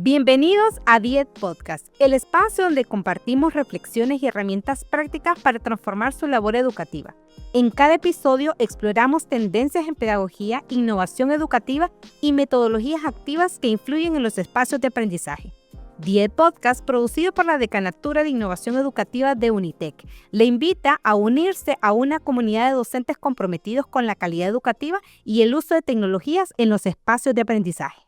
Bienvenidos a Diet Podcast, el espacio donde compartimos reflexiones y herramientas prácticas para transformar su labor educativa. En cada episodio exploramos tendencias en pedagogía, innovación educativa y metodologías activas que influyen en los espacios de aprendizaje. Diet Podcast, producido por la Decanatura de Innovación Educativa de Unitec, le invita a unirse a una comunidad de docentes comprometidos con la calidad educativa y el uso de tecnologías en los espacios de aprendizaje.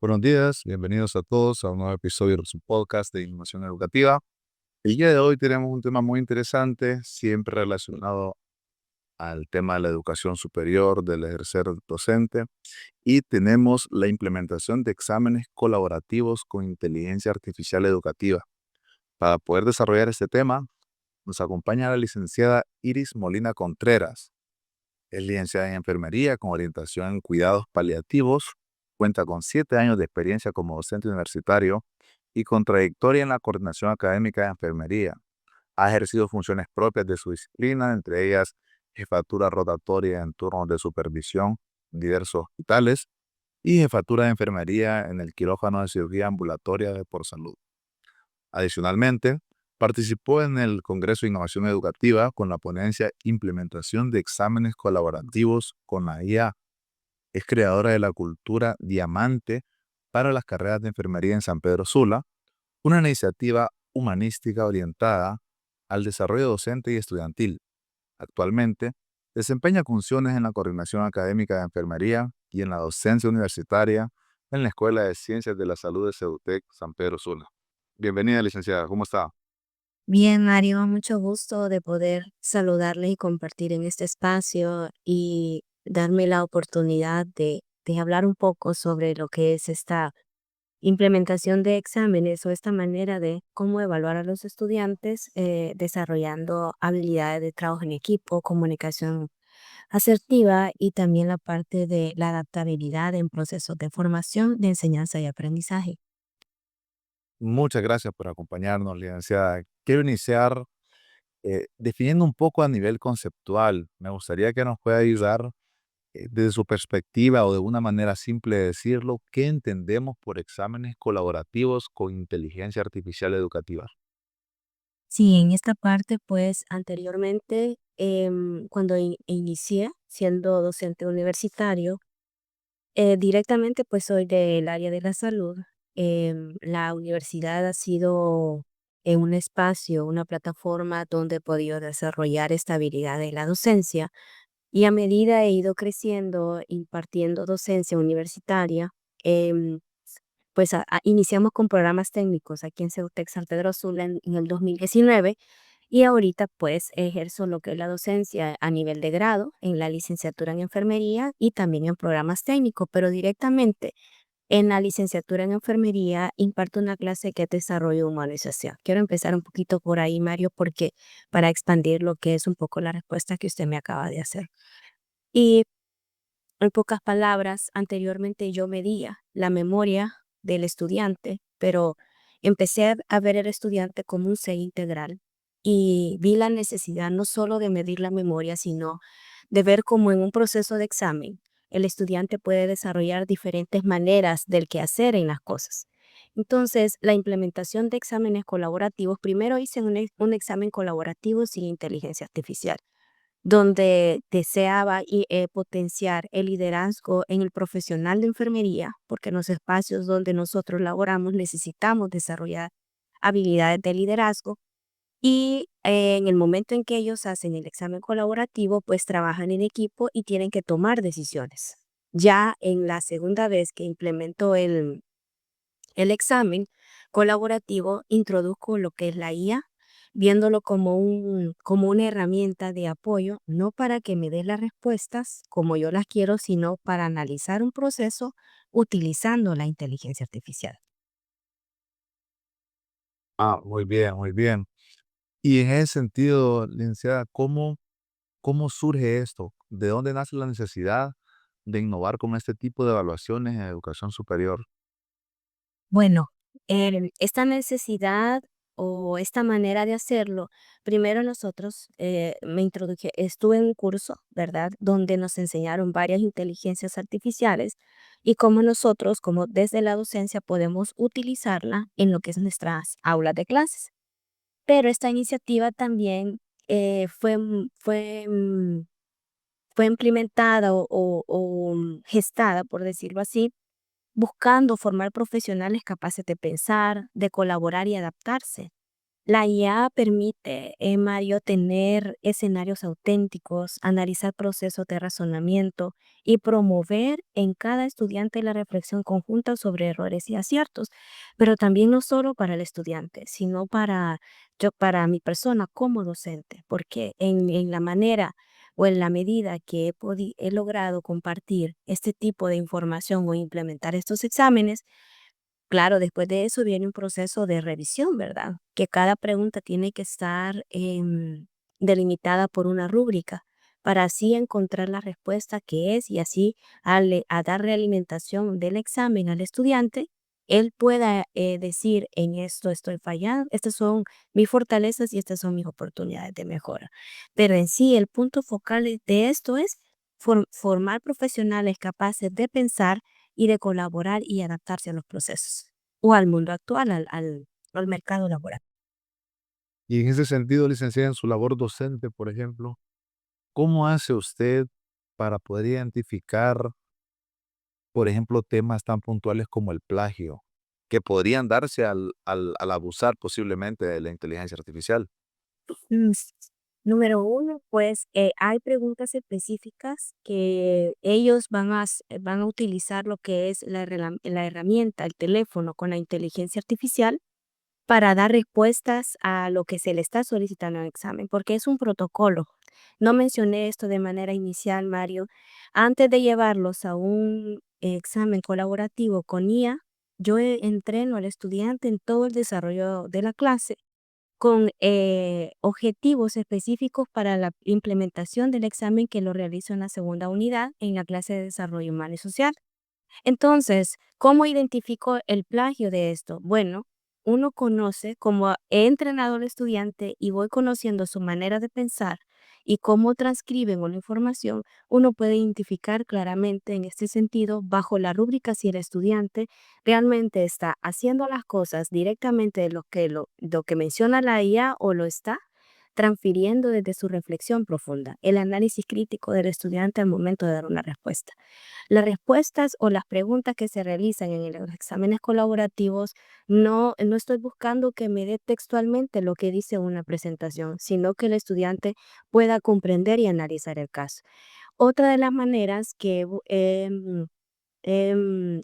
Buenos días, bienvenidos a todos a un nuevo episodio de su podcast de innovación educativa. El día de hoy tenemos un tema muy interesante, siempre relacionado al tema de la educación superior, del ejercer docente, y tenemos la implementación de exámenes colaborativos con inteligencia artificial educativa. Para poder desarrollar este tema, nos acompaña la licenciada Iris Molina Contreras. Es licenciada en enfermería con orientación en cuidados paliativos. Cuenta con 7 años de experiencia como docente universitario y con trayectoria en la coordinación académica de enfermería. Ha ejercido funciones propias de su disciplina, entre ellas jefatura rotatoria en turnos de supervisión en diversos hospitales y jefatura de enfermería en el quirófano de cirugía ambulatoria de Por Salud. Adicionalmente, participó en el Congreso de Innovación Educativa con la ponencia Implementación de exámenes colaborativos con la IA. Es creadora de la cultura Diamante para las carreras de enfermería en San Pedro Sula, una iniciativa humanística orientada al desarrollo docente y estudiantil. Actualmente, desempeña funciones en la coordinación académica de enfermería y en la docencia universitaria en la Escuela de Ciencias de la Salud de CEDUTEC San Pedro Sula. Bienvenida, licenciada. ¿Cómo está? Bien, Mario, mucho gusto de poder saludarles y compartir en este espacio y darme la oportunidad de hablar un poco sobre lo que es esta implementación de exámenes o esta manera de cómo evaluar a los estudiantes desarrollando habilidades de trabajo en equipo, comunicación asertiva y también la parte de la adaptabilidad en procesos de formación, de enseñanza y aprendizaje. Muchas gracias por acompañarnos, licenciada. Quiero iniciar definiendo un poco a nivel conceptual. Me gustaría que nos pueda ayudar desde su perspectiva o de una manera simple de decirlo, ¿qué entendemos por exámenes colaborativos con inteligencia artificial educativa? Sí, en esta parte, pues anteriormente, cuando inicié siendo docente universitario, directamente pues soy del área de la salud. La universidad ha sido un espacio, una plataforma donde he podido desarrollar esta habilidad de la docencia y a medida he ido creciendo, impartiendo docencia universitaria. em, pues iniciamos con programas técnicos aquí en CEUTEC San Pedro Sula en el 2019 y ahorita pues ejerzo lo que es la docencia a nivel de grado en la licenciatura en enfermería y también en programas técnicos, pero directamente en la licenciatura en enfermería imparto una clase que es desarrollo y humanización. Quiero empezar un poquito por ahí, Mario, porque para expandir lo que es un poco la respuesta que usted me acaba de hacer. Y en pocas palabras, anteriormente yo medía la memoria del estudiante, pero empecé a ver al estudiante como un ser integral y vi la necesidad no solo de medir la memoria, sino de ver cómo en un proceso de examen el estudiante puede desarrollar diferentes maneras del quehacer en las cosas. Entonces, la implementación de exámenes colaborativos, primero hice un examen colaborativo sin inteligencia artificial donde deseaba potenciar el liderazgo en el profesional de enfermería, porque en los espacios donde nosotros laboramos necesitamos desarrollar habilidades de liderazgo y en el momento en que ellos hacen el examen colaborativo, pues trabajan en equipo y tienen que tomar decisiones. Ya en la segunda vez que implementó el examen colaborativo, introduzco lo que es la IA, viéndolo como una herramienta de apoyo, no para que me dé las respuestas como yo las quiero, sino para analizar un proceso utilizando la inteligencia artificial. Ah, muy bien, muy bien. Y en ese sentido, licenciada, ¿cómo surge esto? ¿De dónde nace la necesidad de innovar con este tipo de evaluaciones en educación superior? Bueno, esta necesidad o esta manera de hacerlo, primero nosotros estuve en un curso, ¿verdad? Donde nos enseñaron varias inteligencias artificiales y cómo nosotros, como desde la docencia, podemos utilizarla en lo que es nuestras aulas de clases. Pero esta iniciativa también fue implementada o gestada, por decirlo así, buscando formar profesionales capaces de pensar, de colaborar y adaptarse. La IA permite, Mario, tener escenarios auténticos, analizar procesos de razonamiento y promover en cada estudiante la reflexión conjunta sobre errores y aciertos, pero también no solo para el estudiante, sino para mi persona como docente, porque en la manera o en la medida que he logrado compartir este tipo de información o implementar estos exámenes. Claro, después de eso viene un proceso de revisión, ¿verdad? Que cada pregunta tiene que estar delimitada por una rúbrica para así encontrar la respuesta que es y así a dar realimentación del examen al estudiante, él pueda decir en esto estoy fallando, estas son mis fortalezas y estas son mis oportunidades de mejora. Pero en sí, el punto focal de esto es formar profesionales capaces de pensar y de colaborar y adaptarse a los procesos o al mundo actual, al mercado laboral. Y en ese sentido, licenciada, en su labor docente, por ejemplo, ¿cómo hace usted para poder identificar, por ejemplo, temas tan puntuales como el plagio, que podrían darse al abusar posiblemente de la inteligencia artificial? Mm, s- Número uno, pues hay preguntas específicas que ellos van a utilizar lo que es la herramienta, el teléfono con la inteligencia artificial para dar respuestas a lo que se le está solicitando en el examen, porque es un protocolo. No mencioné esto de manera inicial, Mario. Antes de llevarlos a un examen colaborativo con IA, yo entreno al estudiante en todo el desarrollo de la clase con objetivos específicos para la implementación del examen que lo realizo en la segunda unidad en la clase de desarrollo humano y social. Entonces, ¿cómo identifico el plagio de esto? Bueno, uno conoce, como he entrenado al estudiante y voy conociendo su manera de pensar y cómo transcriben una información, uno puede identificar claramente en este sentido, bajo la rúbrica, si el estudiante realmente está haciendo las cosas directamente de lo que menciona la IA o lo está transfiriendo desde su reflexión profunda, el análisis crítico del estudiante al momento de dar una respuesta. Las respuestas o las preguntas que se realizan en los exámenes colaborativos, no estoy buscando que me dé textualmente lo que dice una presentación, sino que el estudiante pueda comprender y analizar el caso. Otra de las maneras que he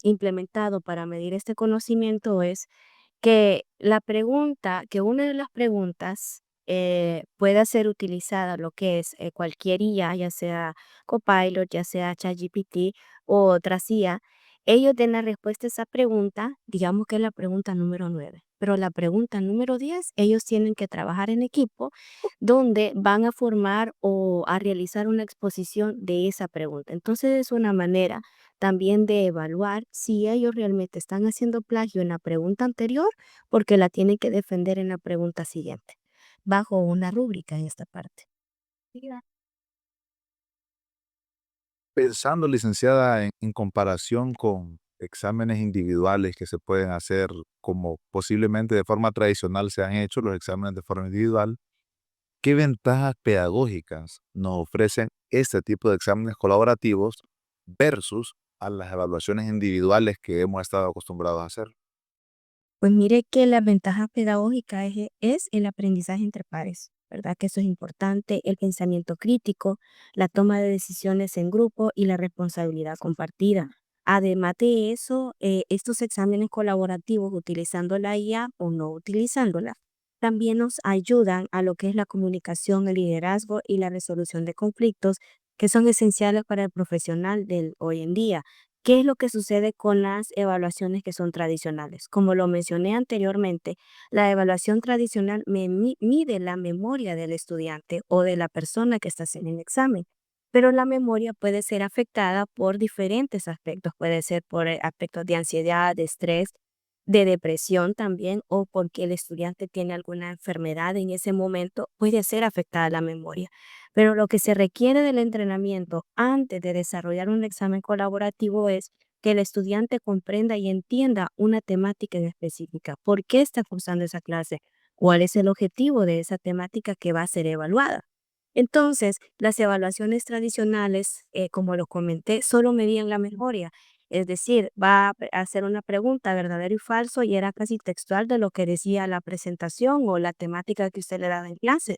implementado para medir este conocimiento es que una de las preguntas pueda ser utilizada, lo que es cualquier IA, ya sea Copilot, ya sea ChatGPT o otras IA, ellos den la respuesta a esa pregunta, digamos que es la pregunta número 9, pero la pregunta número 10, ellos tienen que trabajar en equipo donde van a formar o a realizar una exposición de esa pregunta. Entonces es una manera también de evaluar si ellos realmente están haciendo plagio en la pregunta anterior porque la tienen que defender en la pregunta siguiente, bajo una rúbrica en esta parte. Ya. Pensando, licenciada, en comparación con exámenes individuales que se pueden hacer como posiblemente de forma tradicional se han hecho los exámenes de forma individual, ¿qué ventajas pedagógicas nos ofrecen este tipo de exámenes colaborativos versus a las evaluaciones individuales que hemos estado acostumbrados a hacer? Pues mire que la ventaja pedagógica es el aprendizaje entre pares, ¿verdad? Que eso es importante, el pensamiento crítico, la toma de decisiones en grupo y la responsabilidad compartida. Además de eso, estos exámenes colaborativos utilizando la IA o no utilizándola, también nos ayudan a lo que es la comunicación, el liderazgo y la resolución de conflictos que son esenciales para el profesional del hoy en día. ¿Qué es lo que sucede con las evaluaciones que son tradicionales? Como lo mencioné anteriormente, la evaluación tradicional mide la memoria del estudiante o de la persona que está haciendo el examen, pero la memoria puede ser afectada por diferentes aspectos, puede ser por aspectos de ansiedad, de estrés. de depresión también o porque el estudiante tiene alguna enfermedad en ese momento, puede ser afectada la memoria. Pero lo que se requiere del entrenamiento antes de desarrollar un examen colaborativo es que el estudiante comprenda y entienda una temática en específica. ¿Por qué está cursando esa clase? ¿Cuál es el objetivo de esa temática que va a ser evaluada? Entonces, las evaluaciones tradicionales, como lo comenté, solo medían la memoria. Es decir, va a hacer una pregunta verdadero y falso y era casi textual de lo que decía la presentación o la temática que usted le daba en clase,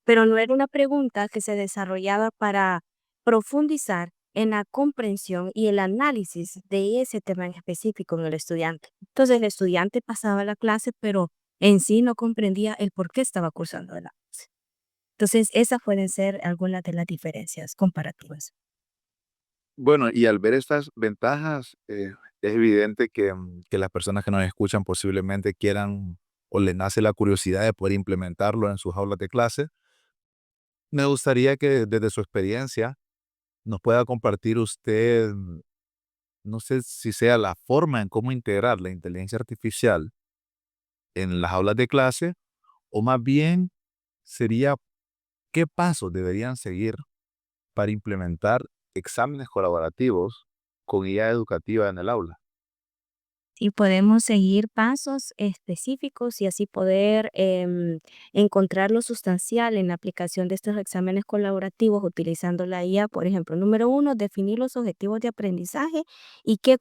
pero no era una pregunta que se desarrollaba para profundizar en la comprensión y el análisis de ese tema en específico en el estudiante. Entonces el estudiante pasaba la clase, pero en sí no comprendía el por qué estaba cursando la clase. Entonces esas pueden ser algunas de las diferencias comparativas. Bueno, y al ver estas ventajas, es evidente que las personas que nos escuchan posiblemente quieran o les nace la curiosidad de poder implementarlo en sus aulas de clase. Me gustaría que desde su experiencia nos pueda compartir usted, no sé si sea la forma en cómo integrar la inteligencia artificial en las aulas de clase, o más bien sería qué pasos deberían seguir para implementar exámenes colaborativos con guía educativa en el aula. Y podemos seguir pasos específicos y así poder encontrar lo sustancial en la aplicación de estos exámenes colaborativos utilizando la IA. Por ejemplo, número uno, definir los objetivos de aprendizaje y qué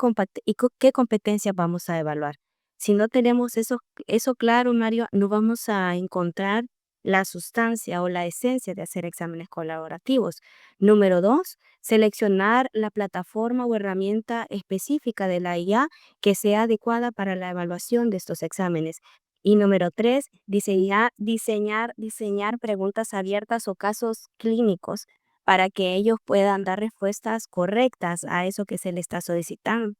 competencias vamos a evaluar. Si no tenemos eso claro, Mario, no vamos a encontrar la sustancia o la esencia de hacer exámenes colaborativos. Número dos, seleccionar la plataforma o herramienta específica de la IA que sea adecuada para la evaluación de estos exámenes. Y número tres, diseñar preguntas abiertas o casos clínicos para que ellos puedan dar respuestas correctas a eso que se les está solicitando.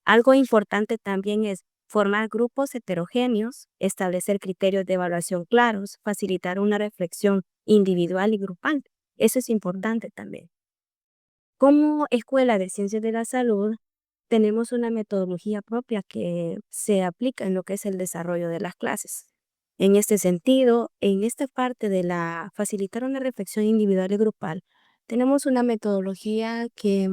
Algo importante también es formar grupos heterogéneos, establecer criterios de evaluación claros, facilitar una reflexión individual y grupal. Eso es importante también. Como Escuela de Ciencias de la Salud, tenemos una metodología propia que se aplica en lo que es el desarrollo de las clases. En este sentido, en esta parte de la facilitar una reflexión individual y grupal, tenemos una metodología que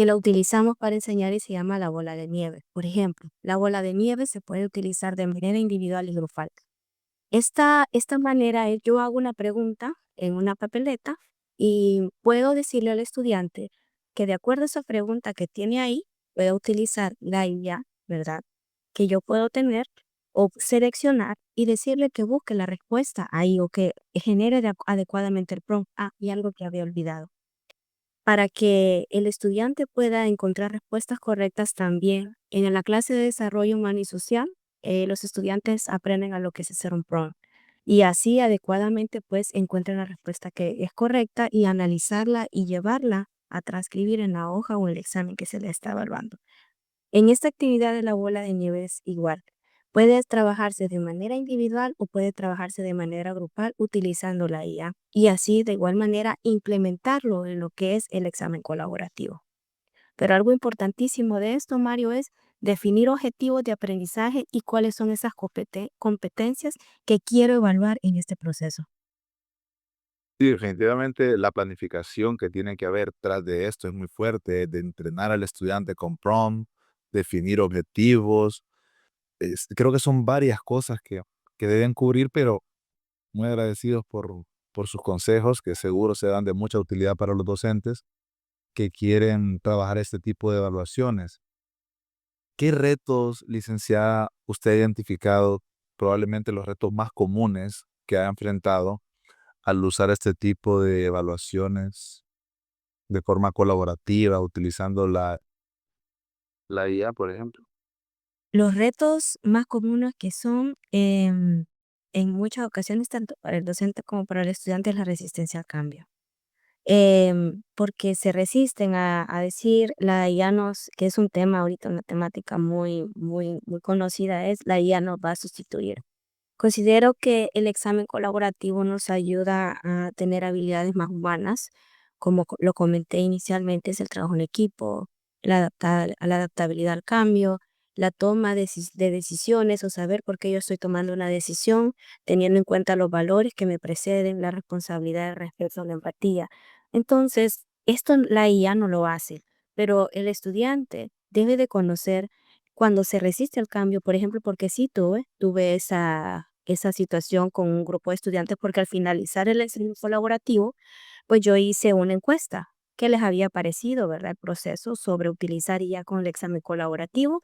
la utilizamos para enseñar y se llama la bola de nieve. Por ejemplo, la bola de nieve se puede utilizar de manera individual y grupal. Esta manera es, yo hago una pregunta en una papeleta y puedo decirle al estudiante que de acuerdo a esa pregunta que tiene ahí, pueda utilizar la IA, ¿verdad? Que yo puedo tener o seleccionar y decirle que busque la respuesta ahí o que genere adecuadamente el prompt. Ah, y algo que había olvidado. Para que el estudiante pueda encontrar respuestas correctas también en la clase de desarrollo humano y social, los estudiantes aprenden a lo que es hacer un prompt y así adecuadamente pues encuentran la respuesta que es correcta y analizarla y llevarla a transcribir en la hoja o en el examen que se le está evaluando. En esta actividad de la bola de nieve es igual. Puede trabajarse de manera individual o puede trabajarse de manera grupal utilizando la IA y así de igual manera implementarlo en lo que es el examen colaborativo. Pero algo importantísimo de esto, Mario, es definir objetivos de aprendizaje y cuáles son esas competencias que quiero evaluar en este proceso. Sí, definitivamente la planificación que tiene que haber tras de esto es muy fuerte, de entrenar al estudiante con prompt, definir objetivos. Creo que son varias cosas que deben cubrir, pero muy agradecidos por sus consejos, que seguro serán de mucha utilidad para los docentes que quieren trabajar este tipo de evaluaciones. ¿Qué retos, licenciada, usted ha identificado, probablemente los retos más comunes que ha enfrentado al usar este tipo de evaluaciones de forma colaborativa, utilizando la IA, por ejemplo? Los retos más comunes que son en muchas ocasiones, tanto para el docente como para el estudiante, es la resistencia al cambio. Porque se resisten a decir la IA que es un tema ahorita, una temática muy conocida, es la IA nos va a sustituir. Considero que el examen colaborativo nos ayuda a tener habilidades más humanas, como lo comenté inicialmente, es el trabajo en equipo, la adaptabilidad al cambio, la toma de decisiones o saber por qué yo estoy tomando una decisión, teniendo en cuenta los valores que me preceden, la responsabilidad, el respeto, la empatía. Entonces, esto la IA no lo hace, pero el estudiante debe de conocer cuando se resiste al cambio, por ejemplo, porque sí tuve esa situación con un grupo de estudiantes, porque al finalizar el examen colaborativo, pues yo hice una encuesta. ¿Qué les había parecido, verdad, el proceso sobre utilizar IA con el examen colaborativo?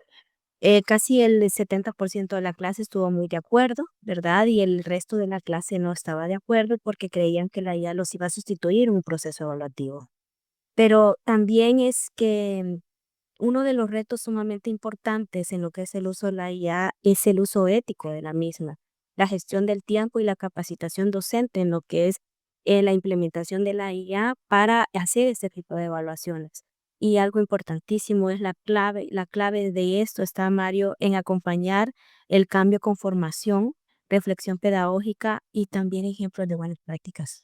Casi el 70% de la clase estuvo muy de acuerdo, ¿verdad? Y el resto de la clase no estaba de acuerdo porque creían que la IA los iba a sustituir en un proceso evaluativo. Pero también es que uno de los retos sumamente importantes en lo que es el uso de la IA es el uso ético de la misma, la gestión del tiempo y la capacitación docente en lo que es la implementación de la IA para hacer este tipo de evaluaciones. Y algo importantísimo es la clave de esto está, Mario, en acompañar el cambio con formación, reflexión pedagógica y también ejemplos de buenas prácticas.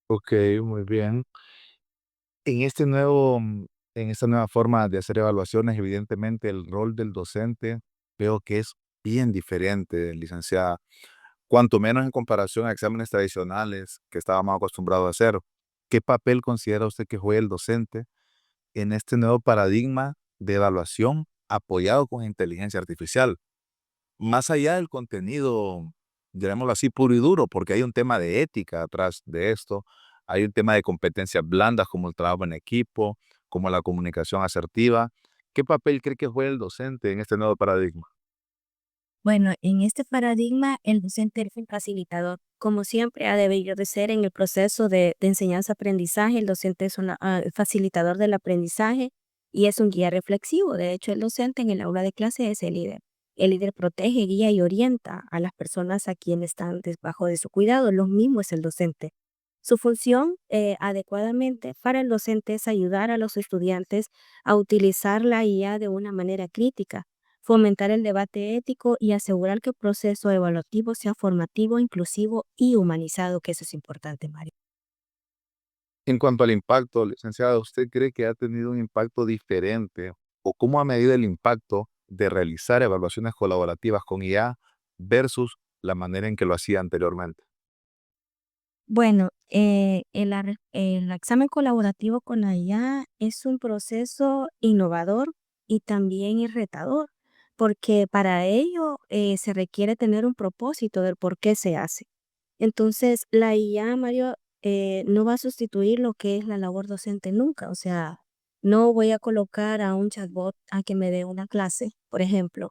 Ok, muy bien. En en esta nueva forma de hacer evaluaciones, evidentemente el rol del docente veo que es bien diferente, licenciada, cuanto menos en comparación a exámenes tradicionales que estábamos acostumbrados a hacer. ¿Qué papel considera usted que juega el docente en este nuevo paradigma de evaluación apoyado con inteligencia artificial? Más allá del contenido, llamémoslo así, puro y duro, porque hay un tema de ética atrás de esto, hay un tema de competencias blandas como el trabajo en equipo, como la comunicación asertiva. ¿Qué papel cree que juega el docente en este nuevo paradigma? Bueno, en este paradigma, el docente es un facilitador. Como siempre ha debido de ser en el proceso de enseñanza-aprendizaje, el docente es un facilitador del aprendizaje y es un guía reflexivo. De hecho, el docente en el aula de clase es el líder. El líder protege, guía y orienta a las personas a quienes están bajo de su cuidado. Lo mismo es el docente. Su función adecuadamente para el docente es ayudar a los estudiantes a utilizar la IA de una manera crítica, fomentar el debate ético y asegurar que el proceso evaluativo sea formativo, inclusivo y humanizado, que eso es importante, Mario. En cuanto al impacto, licenciada, ¿usted cree que ha tenido un impacto diferente o cómo ha medido el impacto de realizar evaluaciones colaborativas con IA versus la manera en que lo hacía anteriormente? Bueno, el examen colaborativo con la IA es un proceso innovador y también es retador, porque para ello se requiere tener un propósito del por qué se hace. Entonces, la IA, Mario, no va a sustituir lo que es la labor docente nunca. O sea, no voy a colocar a un chatbot a que me dé una clase, por ejemplo,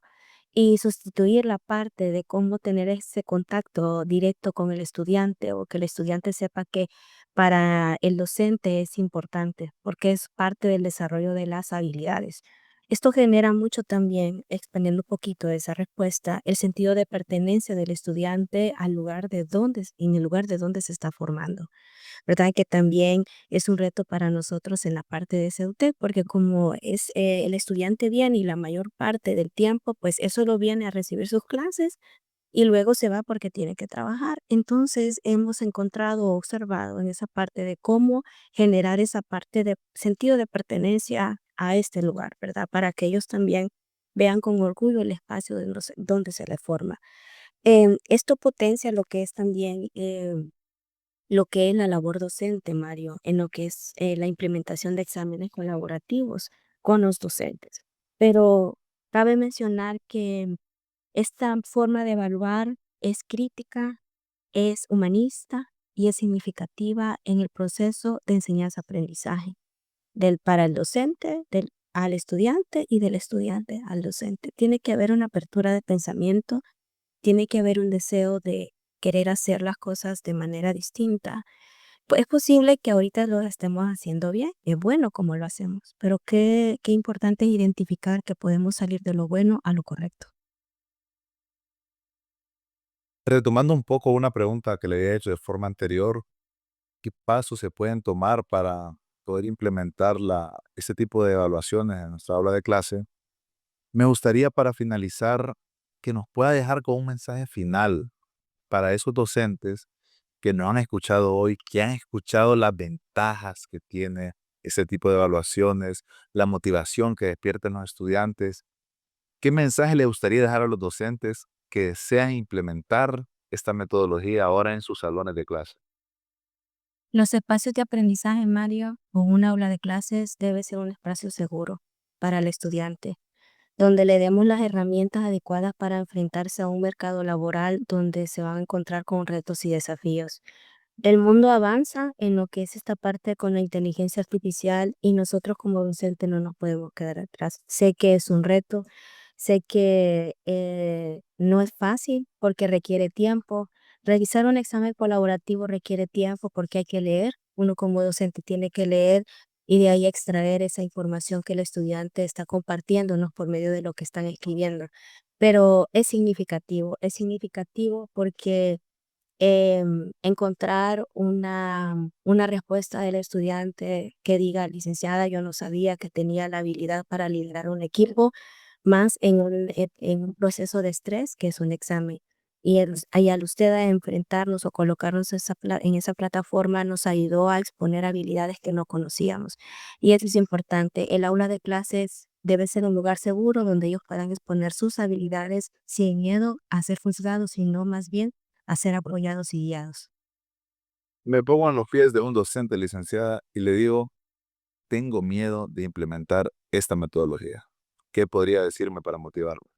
y sustituir la parte de cómo tener ese contacto directo con el estudiante o que el estudiante sepa que para el docente es importante porque es parte del desarrollo de las habilidades. Esto genera mucho también, expandiendo un poquito de esa respuesta, el sentido de pertenencia del estudiante al lugar de donde, en el lugar de donde se está formando. ¿Verdad? Que también es un reto para nosotros en la parte de CEUTEC, porque como es el estudiante viene y la mayor parte del tiempo, pues eso lo viene a recibir sus clases y luego se va porque tiene que trabajar. Entonces hemos encontrado o observado en esa parte de cómo generar esa parte de sentido de pertenencia a este lugar, ¿verdad? Para que ellos también vean con orgullo el espacio donde se les forma. Esto potencia lo que es también lo que es la labor docente, Mario, en lo que es la implementación de exámenes colaborativos con los docentes. Pero cabe mencionar que esta forma de evaluar es crítica, es humanista y es significativa en el proceso de enseñanza-aprendizaje para el docente, al estudiante y del estudiante al docente. Tiene que haber una apertura de pensamiento, tiene que haber un deseo de querer hacer las cosas de manera distinta. Pues es posible que ahorita lo estemos haciendo bien, es bueno como lo hacemos, pero qué importante es identificar que podemos salir de lo bueno a lo correcto. Retomando un poco una pregunta que le había hecho de forma anterior, ¿qué pasos se pueden tomar para poder implementar este tipo de evaluaciones en nuestra aula de clase? Me gustaría para finalizar que nos pueda dejar con un mensaje final para esos docentes que no han escuchado hoy, que han escuchado las ventajas que tiene ese tipo de evaluaciones, la motivación que despiertan los estudiantes. ¿Qué mensaje le gustaría dejar a los docentes que desean implementar esta metodología ahora en sus salones de clase? Los espacios de aprendizaje, Mario, o un aula de clases debe ser un espacio seguro para el estudiante, donde le demos las herramientas adecuadas para enfrentarse a un mercado laboral donde se van a encontrar con retos y desafíos. El mundo avanza en lo que es esta parte con la inteligencia artificial y nosotros como docentes no nos podemos quedar atrás. Sé que es un reto, sé que no es fácil porque requiere tiempo. Realizar un examen colaborativo requiere tiempo porque hay que leer. Uno como docente tiene que leer y de ahí extraer esa información que el estudiante está compartiéndonos por medio de lo que están escribiendo. Pero es significativo porque encontrar una respuesta del estudiante que diga, licenciada, yo no sabía que tenía la habilidad para liderar un equipo, más en un proceso de estrés que es un examen. Y al usted a enfrentarnos o colocarnos en esa plataforma nos ayudó a exponer habilidades que no conocíamos. Y eso es importante. El aula de clases debe ser un lugar seguro donde ellos puedan exponer sus habilidades sin miedo a ser juzgados, sino más bien a ser apoyados y guiados. Me pongo en los pies de un docente, licenciada, y le digo, tengo miedo de implementar esta metodología. ¿Qué podría decirme para motivarme?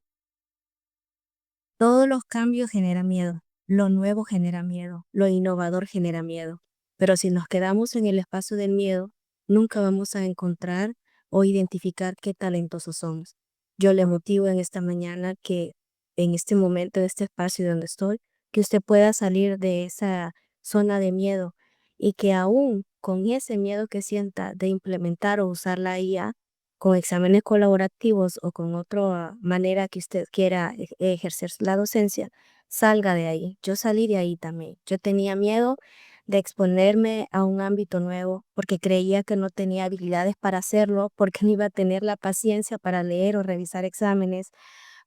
Todos los cambios generan miedo, lo nuevo genera miedo, lo innovador genera miedo, pero si nos quedamos en el espacio del miedo, nunca vamos a encontrar o identificar qué talentosos somos. Yo le motivo en esta mañana que en este momento, en este espacio donde estoy, que usted pueda salir de esa zona de miedo y que aún con ese miedo que sienta de implementar o usar la IA, con exámenes colaborativos o con otra manera que usted quiera ejercer la docencia, salga de ahí. Yo salí de ahí también. Yo tenía miedo de exponerme a un ámbito nuevo porque creía que no tenía habilidades para hacerlo, porque no iba a tener la paciencia para leer o revisar exámenes,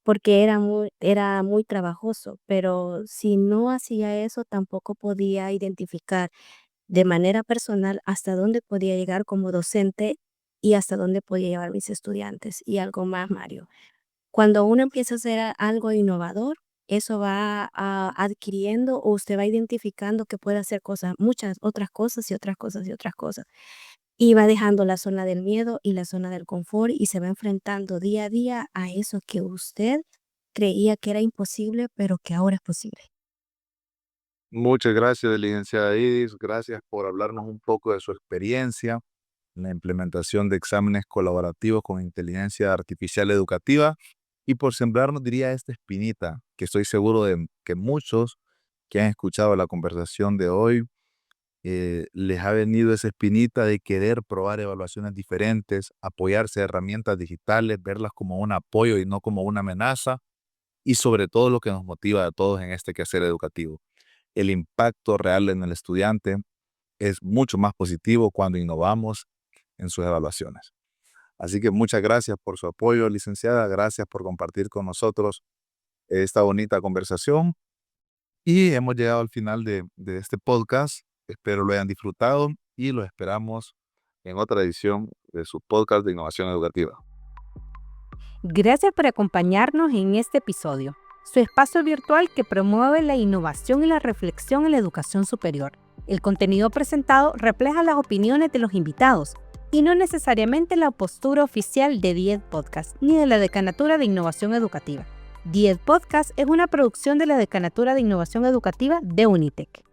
porque era muy trabajoso. Pero si no hacía eso, tampoco podía identificar de manera personal hasta dónde podía llegar como docente y hasta dónde podía llevar mis estudiantes. Y algo más, Mario. Cuando uno empieza a hacer algo innovador, eso va adquiriendo o usted va identificando que puede hacer cosas, muchas otras cosas y otras cosas y otras cosas. Y va dejando la zona del miedo y la zona del confort y se va enfrentando día a día a eso que usted creía que era imposible, pero que ahora es posible. Muchas gracias, licenciada Idis. Gracias por hablarnos un poco de su experiencia en la implementación de exámenes colaborativos con inteligencia artificial educativa y por sembrarnos, diría, esta espinita, que estoy seguro de que muchos que han escuchado la conversación de hoy les ha venido esa espinita de querer probar evaluaciones diferentes, apoyarse a herramientas digitales, verlas como un apoyo y no como una amenaza, y sobre todo lo que nos motiva a todos en este quehacer educativo. El impacto real en el estudiante es mucho más positivo cuando innovamos en sus evaluaciones. Así que muchas gracias por su apoyo, licenciada. Gracias por compartir con nosotros esta bonita conversación. Y hemos llegado al final de este podcast. Espero lo hayan disfrutado y lo esperamos en otra edición de su podcast de innovación educativa. Gracias por acompañarnos en este episodio, su espacio virtual que promueve la innovación y la reflexión en la educación superior. El contenido presentado refleja las opiniones de los invitados y no necesariamente la postura oficial de DIED Podcast ni de la Decanatura de Innovación Educativa. DIED Podcast es una producción de la Decanatura de Innovación Educativa de UNITEC.